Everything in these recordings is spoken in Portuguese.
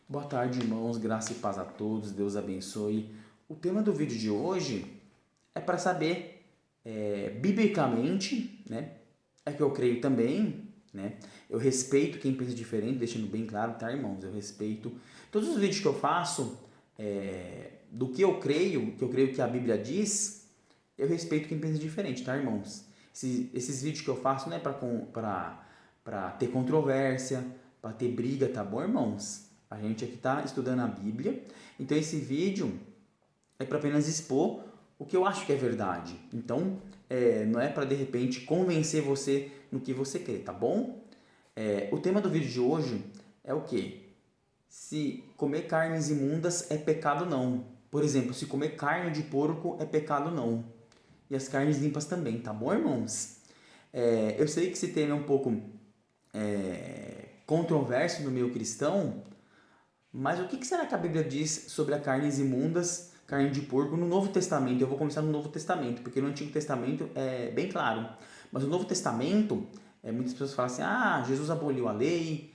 Boa tarde, irmãos. Graça e paz a todos. Deus abençoe. O tema do vídeo de hoje é para saber, biblicamente, né? É que eu creio também, né? Eu respeito quem pensa diferente, deixando bem claro, tá, irmãos? Eu respeito todos os vídeos que eu faço, do que eu creio que a Bíblia diz, eu respeito quem pensa diferente, tá, irmãos? Esses vídeos que eu faço não é para ter controvérsia, para ter briga, tá bom, irmãos? A gente aqui está estudando a Bíblia, então esse vídeo é para apenas expor o que eu acho que é verdade. Então, não é para de repente convencer você no que você crê, tá bom? O tema do vídeo de hoje é o quê? Se comer carnes imundas é pecado ou não. Por exemplo, se comer carne de porco é pecado ou não. E as carnes limpas também, tá bom, irmãos? Eu sei que esse tema é um pouco controverso no meio cristão, mas o que será que a Bíblia diz sobre as carnes imundas, carne de porco, no Novo Testamento? Eu vou começar no Novo Testamento, porque no Antigo Testamento é bem claro. Mas no Novo Testamento, muitas pessoas falam assim, Jesus aboliu a lei,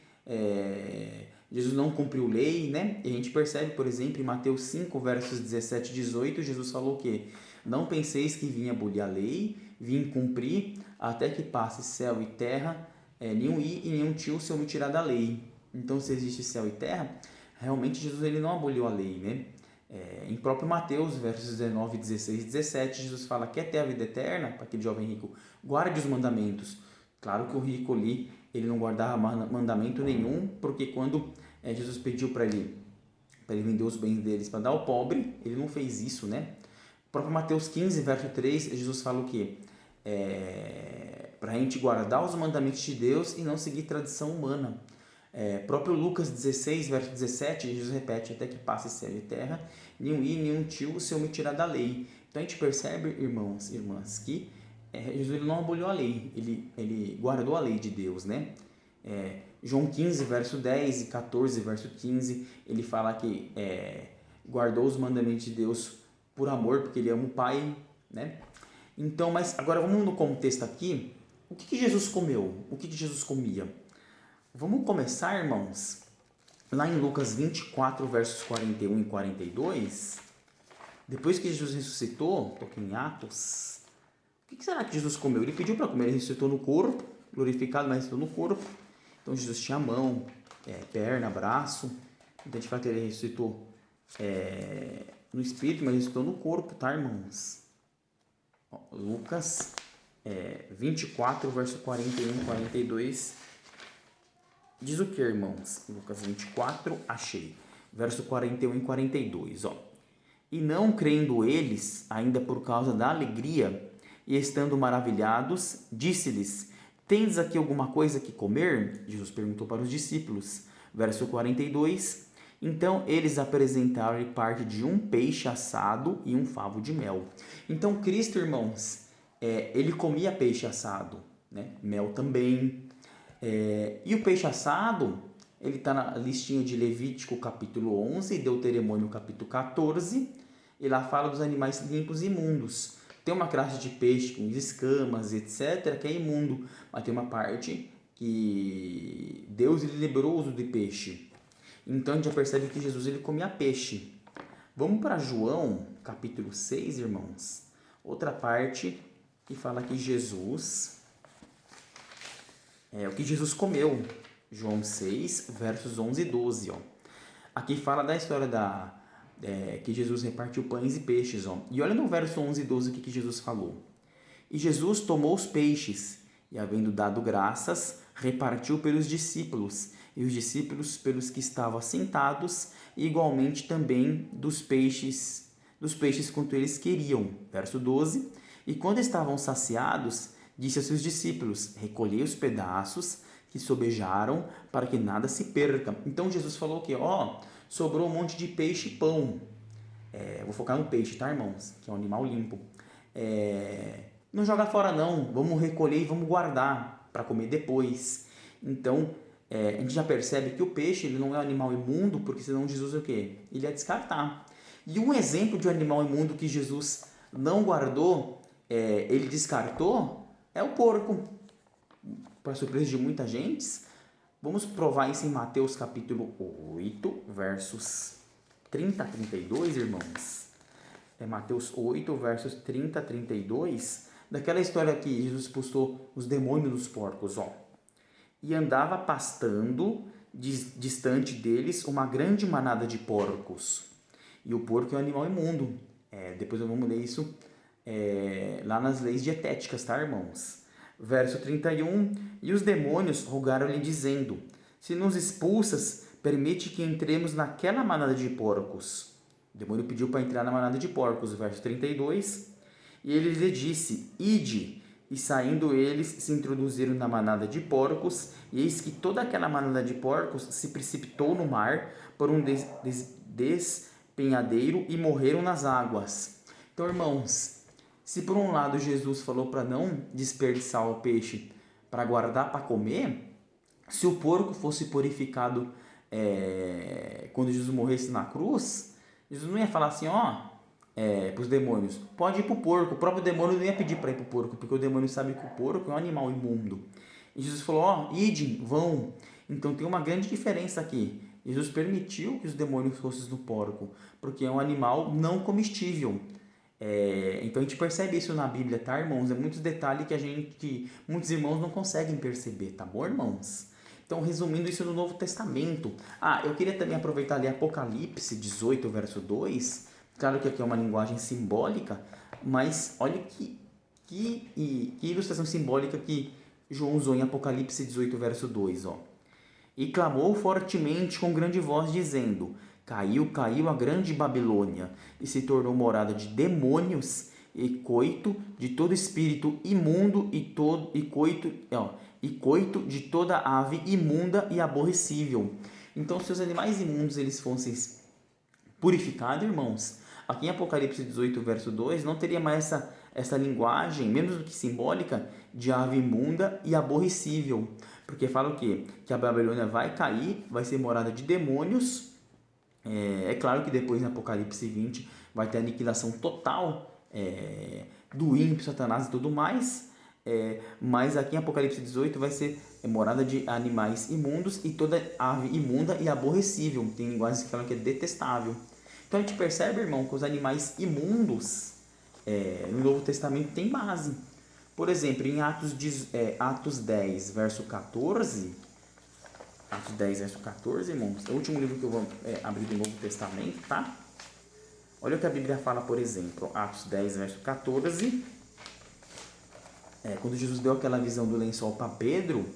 Jesus não cumpriu lei, né? E a gente percebe, por exemplo, em Mateus 5, versos 17 e 18, Jesus falou o quê? Não penseis que vim abolir a lei, vim cumprir, até que passe céu e terra, nenhum i e nenhum tio se eu me tirar da lei. Então, se existe céu e terra, realmente Jesus ele não aboliu a lei, né? Em próprio Mateus, versos 19, 16 e 17, Jesus fala: quer ter a vida eterna, para aquele jovem rico, guarde os mandamentos. Claro que o rico ali, ele não guardava mandamento nenhum, porque quando Jesus pediu para ele vender os bens deles para dar ao pobre, ele não fez isso, né? O próprio Mateus 15, verso 3, Jesus fala o quê? Para a gente guardar os mandamentos de Deus e não seguir tradição humana. Próprio Lucas 16, verso 17, Jesus repete: até que passe céu e terra, nenhum i, nenhum tio se eu me tirar da lei. Então a gente percebe, irmãos e irmãs, que Jesus ele não aboliu a lei, ele guardou a lei de Deus, né? João 15, verso 10 e 14, verso 15, ele fala que guardou os mandamentos de Deus por amor, porque ele ama o Pai, né? Então, mas agora vamos no contexto aqui. O que Jesus comeu? O que Jesus comia? Vamos começar, irmãos, lá em Lucas 24, versos 41 e 42. Depois que Jesus ressuscitou, toque em Atos, o que será que Jesus comeu? Ele pediu para comer, ele ressuscitou no corpo, glorificado, mas ressuscitou no corpo. Então Jesus tinha mão, perna, braço. Então a gente fala que ele ressuscitou no espírito, mas ressuscitou no corpo, tá, irmãos? Lucas 24, verso 41 e 42. Diz o que, irmãos? Lucas 24, achei. Verso 41 e 42, ó. E não crendo eles, ainda por causa da alegria, e estando maravilhados, disse-lhes: tendes aqui alguma coisa que comer? Jesus perguntou para os discípulos. Verso 42. Então eles apresentaram-lhe parte de um peixe assado e um favo de mel. Então Cristo, irmãos, ele comia peixe assado, né? Mel também. E o peixe assado, ele está na listinha de Levítico capítulo 11 e Deuteronômio capítulo 14. E lá fala dos animais limpos e imundos. Tem uma classe de peixe com escamas, etc., que é imundo. Mas tem uma parte que Deus ele liberou o uso de peixe. Então a gente já percebe que Jesus ele comia peixe. Vamos para João capítulo 6, irmãos. Outra parte que fala que Jesus... o que Jesus comeu. João 6, versos 11 e 12. Ó. Aqui fala da história que Jesus repartiu pães e peixes. Ó. E olha no verso 11 e 12 o que Jesus falou. E Jesus tomou os peixes e, havendo dado graças, repartiu pelos discípulos, e os discípulos pelos que estavam assentados, e igualmente também dos peixes quanto eles queriam. Verso 12. E quando estavam saciados, disse a seus discípulos: recolhei os pedaços que sobejaram, para que nada se perca. Então Jesus falou que sobrou um monte de peixe e pão. Vou focar no peixe, tá, irmãos? Que é um animal limpo. Não joga fora não, vamos recolher e vamos guardar para comer depois. Então, a gente já percebe que o peixe ele não é um animal imundo, porque senão Jesus o quê? Ele ia descartar. E um exemplo de um animal imundo que Jesus não guardou, ele descartou, é o porco. Para surpresa de muita gente, Vamos provar isso em Mateus capítulo 8, versos 30 a 32, irmãos. É Mateus 8, versos 30 a 32, daquela história que Jesus expulsou os demônios dos porcos, ó. E andava pastando distante deles uma grande manada de porcos. E o porco é um animal imundo. Depois eu vou ler isso lá nas leis dietéticas, tá, irmãos? Verso 31. E os demônios rogaram-lhe dizendo: se nos expulsas, permite que entremos naquela manada de porcos. O demônio pediu para entrar na manada de porcos, verso 32. E ele lhe disse: ide. E saindo eles, se introduziram na manada de porcos, e eis que toda aquela manada de porcos se precipitou no mar por um despenhadeiro e morreram nas águas. Então, irmãos, se por um lado Jesus falou para não desperdiçar o peixe para guardar para comer, se o porco fosse purificado quando Jesus morresse na cruz, Jesus não ia falar assim, para os demônios, pode ir para o porco. O próprio demônio não ia pedir para ir para o porco, porque o demônio sabe que o porco é um animal imundo. E Jesus falou, idem, vão. Então tem uma grande diferença aqui. Jesus permitiu que os demônios fossem no porco, porque é um animal não comestível. Então a gente percebe isso na Bíblia, tá, irmãos? É muitos detalhes que muitos irmãos não conseguem perceber, tá bom, irmãos? Então, resumindo isso no Novo Testamento. Eu queria também aproveitar ali Apocalipse 18, verso 2. Claro que aqui é uma linguagem simbólica, mas olha que ilustração simbólica que João usou em Apocalipse 18, verso 2. Ó. E clamou fortemente com grande voz, dizendo: caiu a grande Babilônia, e se tornou morada de demônios e coito de todo espírito imundo e coito de toda ave imunda e aborrecível. Então, se os animais imundos eles fossem purificados, irmãos, aqui em Apocalipse 18, verso 2, não teria mais essa linguagem, mesmo que simbólica, de ave imunda e aborrecível. Porque fala o quê? Que a Babilônia vai cair, vai ser morada de demônios. É claro que depois, em Apocalipse 20, vai ter a aniquilação total do ímpio, Satanás e tudo mais. Mas aqui em Apocalipse 18 vai ser morada de animais imundos e toda ave imunda e aborrecível. Tem linguagens que falam que é detestável. Então a gente percebe, irmão, que os animais imundos no Novo Testamento tem base. Por exemplo, em Atos 10, verso 14. Atos 10, verso 14, irmãos. É o último livro que eu vou abrir do Novo Testamento, tá? Olha o que a Bíblia fala, por exemplo. Atos 10, verso 14. Quando Jesus deu aquela visão do lençol para Pedro,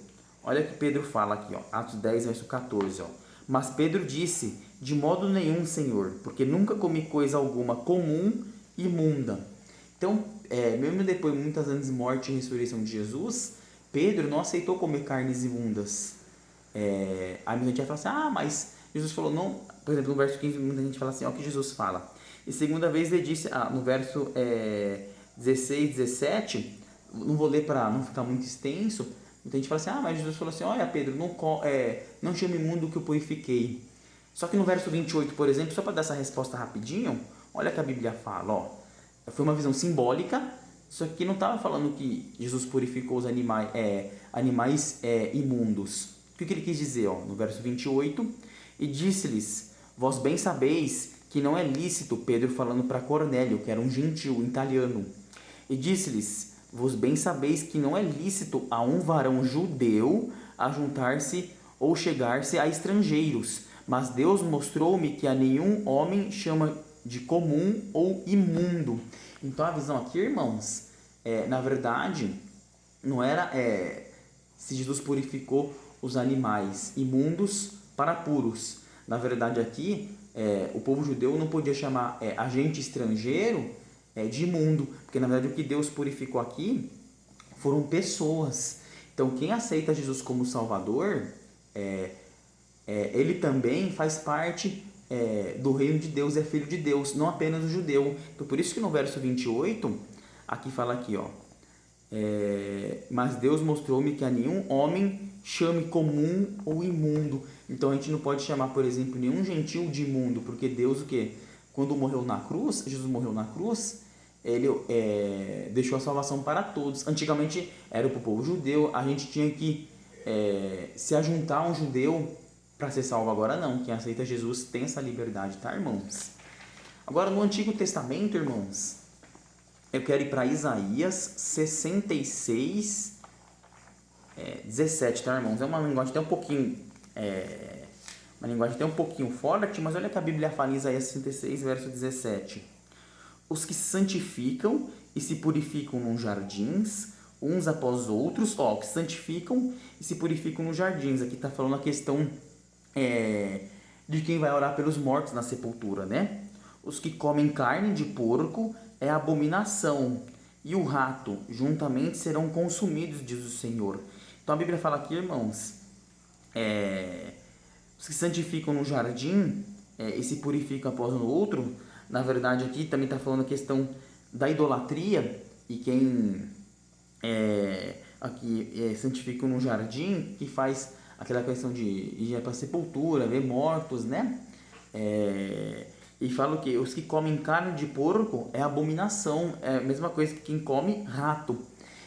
olha o que Pedro fala aqui, ó, Atos 10, verso 14. Ó. Mas Pedro disse: de modo nenhum, Senhor, porque nunca comi coisa alguma comum e imunda. Então, mesmo depois de muitos anos de morte e ressurreição de Jesus, Pedro não aceitou comer carnes imundas. Aí muita gente vai falar assim, mas Jesus falou, não, por exemplo, no verso 15, muita gente fala assim, ó, o que Jesus fala. E segunda vez ele disse, no verso 16, 17, não vou ler para não ficar muito extenso, muita gente fala assim, mas Jesus falou assim, olha Pedro, não chame imundo que eu purifiquei. Só que no verso 28, por exemplo, só para dar essa resposta rapidinho, olha o que a Bíblia fala, ó. Foi uma visão simbólica, só que não estava falando que Jesus purificou os animais imundos. O que ele quis dizer? Ó, no verso 28, e disse-lhes, vós bem sabeis que não é lícito, Pedro falando para Cornélio, que era um gentil, um italiano, e disse-lhes, vós bem sabeis que não é lícito a um varão judeu ajuntar-se ou chegar-se a estrangeiros, mas Deus mostrou-me que a nenhum homem chama de comum ou imundo. Então a visão aqui, irmãos, na verdade, não era se Jesus purificou os animais imundos para puros. Na verdade aqui, o povo judeu não podia chamar agente estrangeiro de imundo, porque na verdade o que Deus purificou aqui foram pessoas. Então quem aceita Jesus como Salvador, ele também faz parte do reino de Deus, é filho de Deus, não apenas o judeu. Então por isso que no verso 28, aqui fala aqui, ó, mas Deus mostrou-me que a nenhum homem chame comum ou imundo. Então a gente não pode chamar, por exemplo, nenhum gentil de imundo, porque Deus o quê? Quando morreu na cruz, Jesus morreu na cruz, ele deixou a salvação para todos. Antigamente era para o povo judeu, a gente tinha que se ajuntar a um judeu para ser salvo. Agora não, quem aceita Jesus tem essa liberdade, tá, irmãos? Agora, no Antigo Testamento, irmãos, eu quero ir para Isaías 66, 17, tá, irmãos? É uma linguagem até um pouquinho... uma linguagem até um pouquinho forte, mas olha que a Bíblia fala em Isaías 66, verso 17. Os que se santificam e se purificam nos jardins, uns após outros, que se santificam e se purificam nos jardins. Aqui está falando a questão de quem vai orar pelos mortos na sepultura, né? Os que comem carne de porco é abominação, e o rato juntamente serão consumidos, diz o Senhor. Então a Bíblia fala aqui, irmãos, os que santificam no jardim e se purificam após o outro, na verdade aqui também está falando a questão da idolatria, e quem santifica no jardim, que faz aquela questão de ir para a sepultura, ver mortos, né? E fala o que? Os que comem carne de porco é abominação, é a mesma coisa que quem come rato.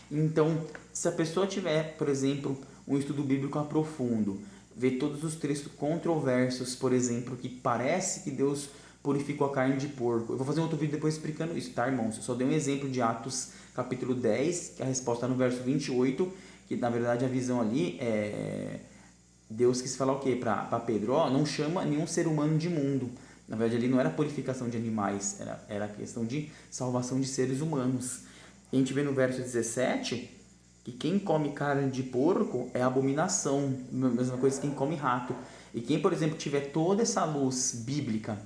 Então, se a pessoa tiver, por exemplo, um estudo bíblico profundo, ver todos os textos controversos, por exemplo, que parece que Deus purificou a carne de porco. Eu vou fazer um outro vídeo depois explicando isso, tá, irmãos? Eu só dei um exemplo de Atos, capítulo 10, que a resposta está no verso 28, que na verdade a visão ali Deus quis falar o quê? Para Pedro, não chama nenhum ser humano de imundo. Na verdade, ali não era purificação de animais, era questão de salvação de seres humanos. E a gente vê no verso 17 que quem come carne de porco é abominação, mesma coisa que quem come rato. E quem, por exemplo, tiver toda essa luz bíblica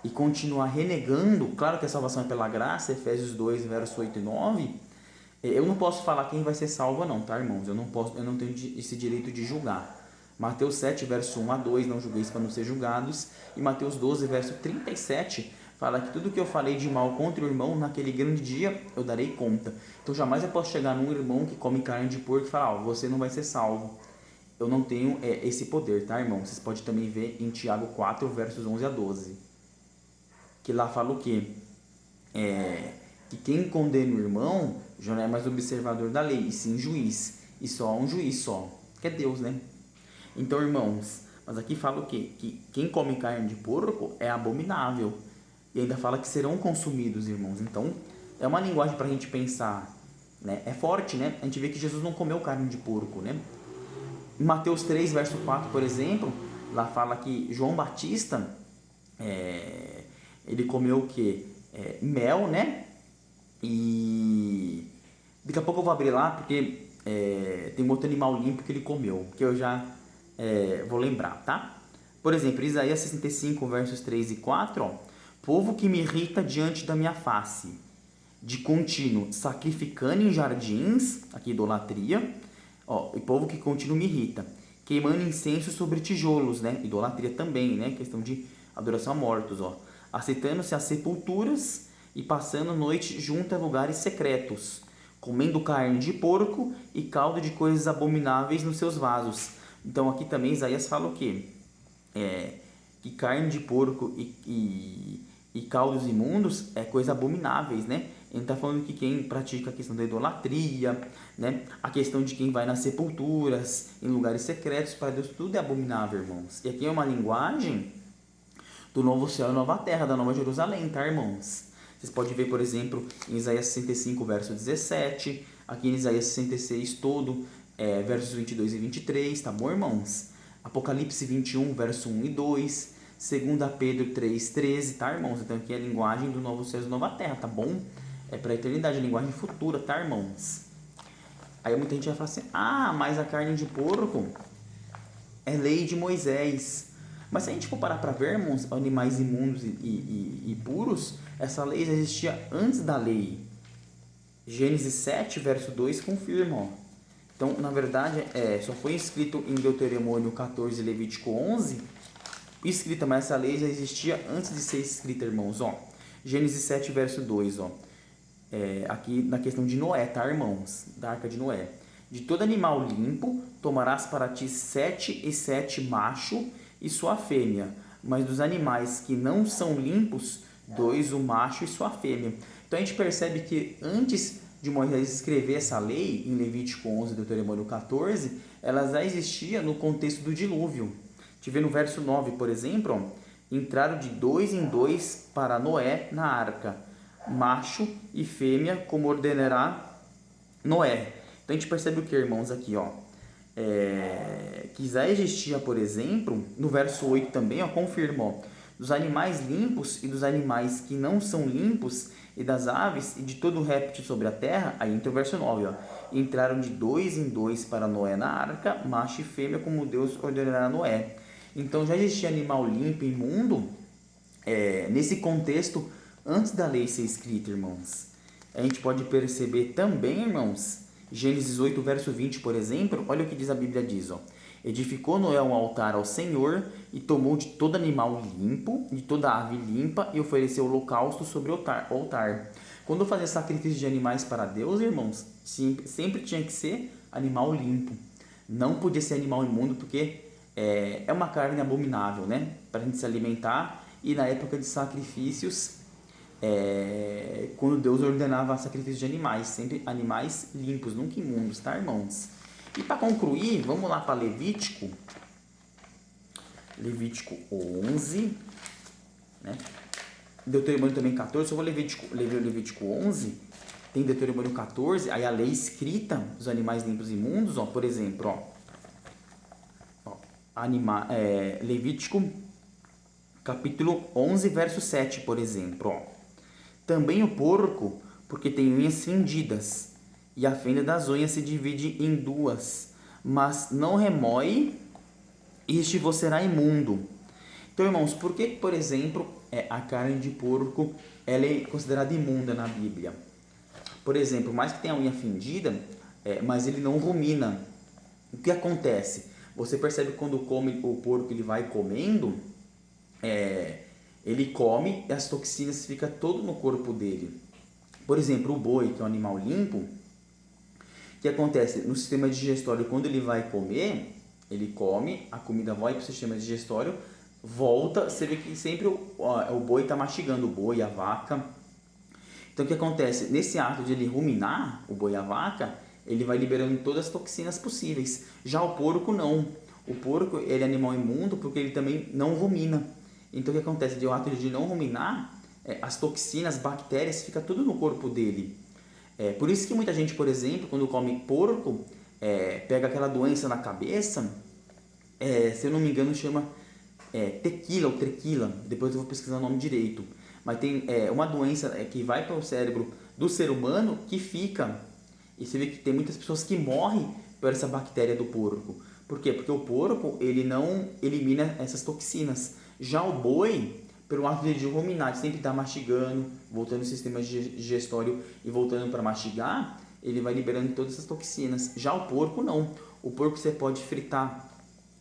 e continuar renegando, claro que a salvação é pela graça, Efésios 2, versos 8 e 9, eu não posso falar quem vai ser salvo ou não, tá, irmãos? Eu não tenho esse direito de julgar. Mateus 7, verso 1 a 2, não julgueis para não ser julgados. E Mateus 12, verso 37, fala que tudo que eu falei de mal contra o irmão, naquele grande dia, eu darei conta. Então jamais eu posso chegar num irmão que come carne de porco e falar, você não vai ser salvo. Eu não tenho esse poder, tá, irmão? Vocês podem também ver em Tiago 4, versos 11 a 12. Que lá fala o quê? Que quem condena o irmão já não é mais observador da lei, e sim juiz. E só um juiz só, que é Deus, né? Então, irmãos, mas aqui fala o quê? Que quem come carne de porco é abominável. E ainda fala que serão consumidos, irmãos. Então, é uma linguagem para a gente pensar, né? É forte, né? A gente vê que Jesus não comeu carne de porco, né? Em Mateus 3, verso 4, por exemplo, lá fala que João Batista, ele comeu o quê? Mel, né? E daqui a pouco eu vou abrir lá, porque tem um outro animal limpo que ele comeu, que eu já vou lembrar, tá? Por exemplo, Isaías 65, versos 3 e 4, povo que me irrita diante da minha face, de contínuo sacrificando em jardins, aqui idolatria, e povo que contínuo me irrita, queimando incenso sobre tijolos, né? Idolatria também, né? Questão de adoração a mortos, aceitando-se as sepulturas e passando noite junto a lugares secretos, comendo carne de porco e caldo de coisas abomináveis nos seus vasos. Então aqui também Isaías fala o quê? Que carne de porco e caldos imundos é coisa abomináveis, né? Ele está falando que quem pratica a questão da idolatria, né? A questão de quem vai nas sepulturas, em lugares secretos, para Deus tudo é abominável, irmãos. E aqui é uma linguagem do novo céu e nova terra, da nova Jerusalém, tá, irmãos? Vocês podem ver, por exemplo, em Isaías 65, verso 17, aqui em Isaías 66 todo, versos 22 e 23, tá bom, irmãos? Apocalipse 21, verso 1 e 2, 2 Pedro 3, 13, tá, irmãos? Então aqui é a linguagem do novo céu e nova terra, tá bom? É para a eternidade, a linguagem futura, tá, irmãos? Aí muita gente vai falar assim, mas a carne de porco é lei de Moisés. Mas se a gente for parar para ver, irmãos, animais imundos e puros, essa lei já existia antes da lei. Gênesis 7, verso 2 confirma, Então, na verdade, só foi escrito em Deuteronômio 14 e Levítico 11, escrita, mas essa lei já existia antes de ser escrita, irmãos. Gênesis 7, verso 2, aqui na questão de Noé, tá, irmãos? Da arca de Noé. De todo animal limpo, tomarás para ti 7 e 7 macho e sua fêmea, mas dos animais que não são limpos, 2 o macho e sua fêmea. Então a gente percebe que antes de Moisés escrever essa lei, em Levítico 11 e Deuteronômio 14, ela já existia no contexto do dilúvio. Te vê no verso 9, por exemplo, ó, entraram de 2 em 2 para Noé na arca, macho e fêmea, como ordenará Noé. Então a gente percebe o que, irmãos, aqui, ó? Que já existia, por exemplo, no verso 8 também, ó, confirma, ó, dos animais limpos e dos animais que não são limpos, e das aves e de todo o réptil sobre a terra. Aí entra o verso 9, ó, entraram de 2 em 2 para Noé na arca, macho e fêmea, como Deus ordenará a Noé. Então já existia animal limpo e imundo nesse contexto antes da lei ser escrita, irmãos. A gente pode perceber também, irmãos, Gênesis 8, verso 20, por exemplo, olha o que diz a Bíblia, diz, ó, edificou Noé um altar ao Senhor e tomou de todo animal limpo, de toda ave limpa, e ofereceu holocausto sobre o altar. Quando fazia sacrifício de animais para Deus, irmãos, sempre tinha que ser animal limpo. Não podia ser animal imundo, porque é uma carne abominável, né? Para a gente se alimentar. E na época de sacrifícios, quando Deus ordenava sacrifício de animais, sempre animais limpos, nunca imundos, tá, irmãos? E para concluir, vamos lá para Levítico 11, né? Deuteronômio também 14, eu vou ler Levítico 11, tem Deuteronômio 14, aí a lei escrita dos animais limpos e imundos, ó, por exemplo, Levítico capítulo 11, verso 7, por exemplo, ó. Também o porco, porque tem unhas fendidas, e a fenda das unhas se divide em duas, mas não remói, e este vos será imundo. Então, irmãos, por que, por exemplo, a carne de porco ela é considerada imunda na Bíblia? Por exemplo, mais que tenha a unha fendida, mas ele não rumina. O que acontece? Você percebe que quando come o porco, ele vai comendo, ele come e as toxinas ficam todo no corpo dele. Por exemplo, o boi, que é um animal limpo, o que acontece? No sistema digestório, quando ele vai comer, ele come, a comida vai para o sistema digestório, volta, você vê que sempre o boi está mastigando, o boi, a vaca. Então o que acontece? Nesse ato de ele ruminar, o boi e a vaca, ele vai liberando todas as toxinas possíveis. Já o porco não. O porco ele é animal imundo porque ele também não rumina. Então o que acontece? De o ato de não ruminar, as toxinas, as bactérias, fica tudo no corpo dele. Por isso que muita gente, por exemplo, quando come porco, pega aquela doença na cabeça, se eu não me engano chama tequila ou trequila, depois eu vou pesquisar o nome direito. Mas tem uma doença que vai para o cérebro do ser humano que fica. E você vê que tem muitas pessoas que morrem por essa bactéria do porco. Por quê? Porque o porco ele não elimina essas toxinas. Já o boi, pelo ato de ruminar, de sempre estar mastigando, voltando no sistema digestório e voltando para mastigar, ele vai liberando todas essas toxinas. Já o porco não. O porco você pode fritar,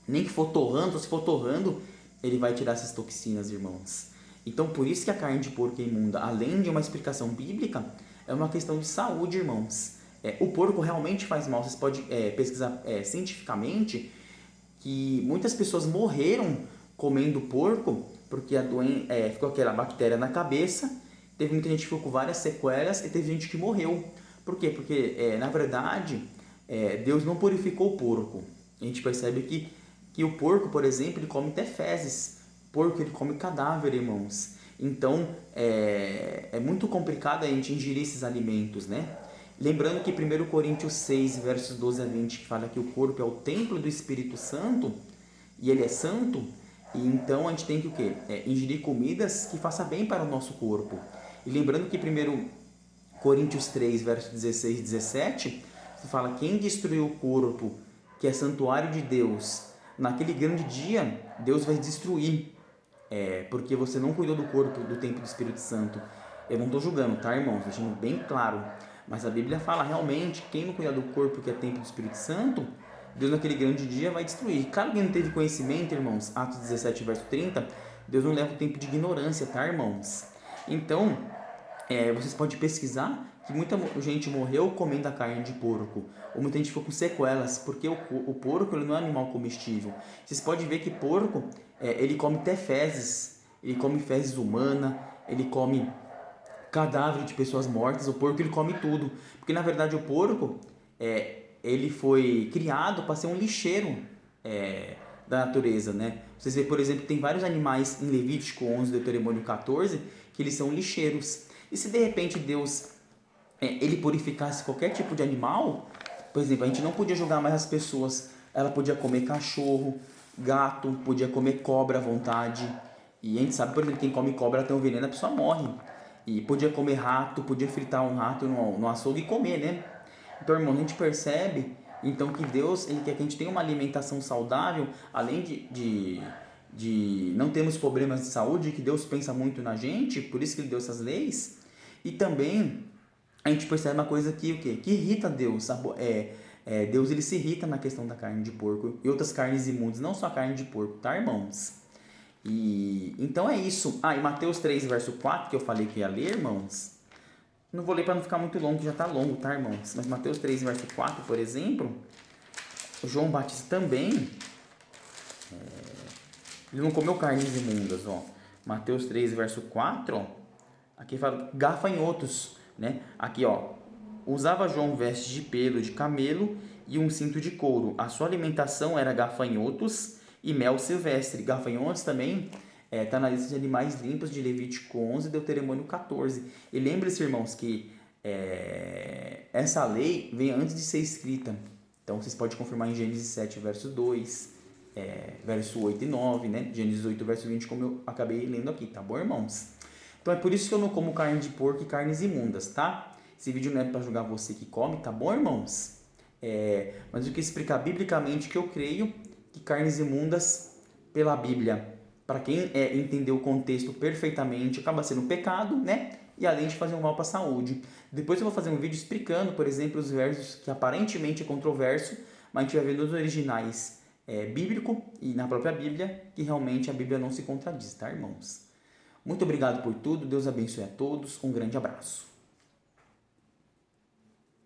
nem que for torrando, ou se for torrando, ele vai tirar essas toxinas, irmãos. Então, por isso que a carne de porco é imunda, além de uma explicação bíblica, é uma questão de saúde, irmãos. O porco realmente faz mal. Vocês podem pesquisar cientificamente que muitas pessoas morreram comendo porco porque ficou aquela bactéria na cabeça. Teve muita gente que ficou com várias sequelas e teve gente que morreu. Por quê? Porque, na verdade, Deus não purificou o porco. A gente percebe que o porco, por exemplo, ele come até fezes. Porco, ele come cadáver, irmãos. Então, é muito complicado a gente ingerir esses alimentos, né? Lembrando que 1 Coríntios 6, versos 12 a 20, que fala que o corpo é o templo do Espírito Santo, e ele é santo, e então a gente tem que o quê? Ingerir comidas que façam bem para o nosso corpo. E lembrando que 1 Coríntios 3, versos 16 e 17, fala: quem destruiu o corpo, que é santuário de Deus, naquele grande dia, Deus vai destruir, porque você não cuidou do corpo, do templo do Espírito Santo. Eu não estou julgando, tá, irmãos? Deixando bem claro. Mas a Bíblia fala realmente, quem não cuidar do corpo, que é templo do Espírito Santo, Deus naquele grande dia vai destruir. Claro que não teve conhecimento, irmãos. Atos 17, verso 30, Deus não leva o tempo de ignorância, tá, irmãos? Então, vocês podem pesquisar que muita gente morreu comendo a carne de porco, ou muita gente ficou com sequelas, porque o porco ele não é um animal comestível. Vocês podem ver que porco, ele come até fezes, ele come fezes humanas, ele come cadáver de pessoas mortas, o porco ele come tudo. Porque na verdade o porco, ele foi criado para ser um lixeiro da natureza, né? Vocês veem, por exemplo, tem vários animais em Levítico 11, Deuteronômio 14, que eles são lixeiros. E se de repente Deus ele purificasse qualquer tipo de animal, por exemplo, a gente não podia julgar mais as pessoas. Ela podia comer cachorro, gato, podia comer cobra à vontade. E a gente sabe, por exemplo, quem come cobra tem um veneno, a pessoa morre. E podia comer rato, podia fritar um rato no açougue e comer, né? Então, irmão, a gente percebe então que Deus ele quer que a gente tenha uma alimentação saudável, além de não termos problemas de saúde, que Deus pensa muito na gente, por isso que ele deu essas leis. E também a gente percebe uma coisa que, o quê? Que irrita Deus. Deus ele se irrita na questão da carne de porco e outras carnes imundas, não só a carne de porco, tá, irmãos? E então é isso. E Mateus 3, verso 4, que eu falei que ia ler, irmãos. Não vou ler para não ficar muito longo, que já está longo, tá, irmãos? Mas Mateus 3, verso 4, por exemplo, o João Batista também, ele não comeu carnes imundas, ó. Mateus 3, verso 4, ó, aqui fala gafanhotos, né? Aqui, ó, usava João vestes de pelo de camelo e um cinto de couro. A sua alimentação era gafanhotos e mel silvestre. Gafanhotos também está na lista de animais limpos de Levítico 11 e Deuteronômio 14. E lembre-se, irmãos, que essa lei vem antes de ser escrita. Então, vocês podem confirmar em Gênesis 7, verso 2, verso 8 e 9, né? Gênesis 8, verso 20, como eu acabei lendo aqui, tá bom, irmãos? Então, é por isso que eu não como carne de porco e carnes imundas, tá? Esse vídeo não é para julgar você que come, tá bom, irmãos? Mas eu quis explicar biblicamente que eu creio que carnes imundas, pela Bíblia, para quem entender o contexto perfeitamente, acaba sendo um pecado, né? E além de fazer um mal para a saúde. Depois eu vou fazer um vídeo explicando, por exemplo, os versos que aparentemente é controverso, mas a gente vai ver nos originais bíblico e na própria Bíblia, que realmente a Bíblia não se contradiz, tá, irmãos? Muito obrigado por tudo, Deus abençoe a todos, um grande abraço.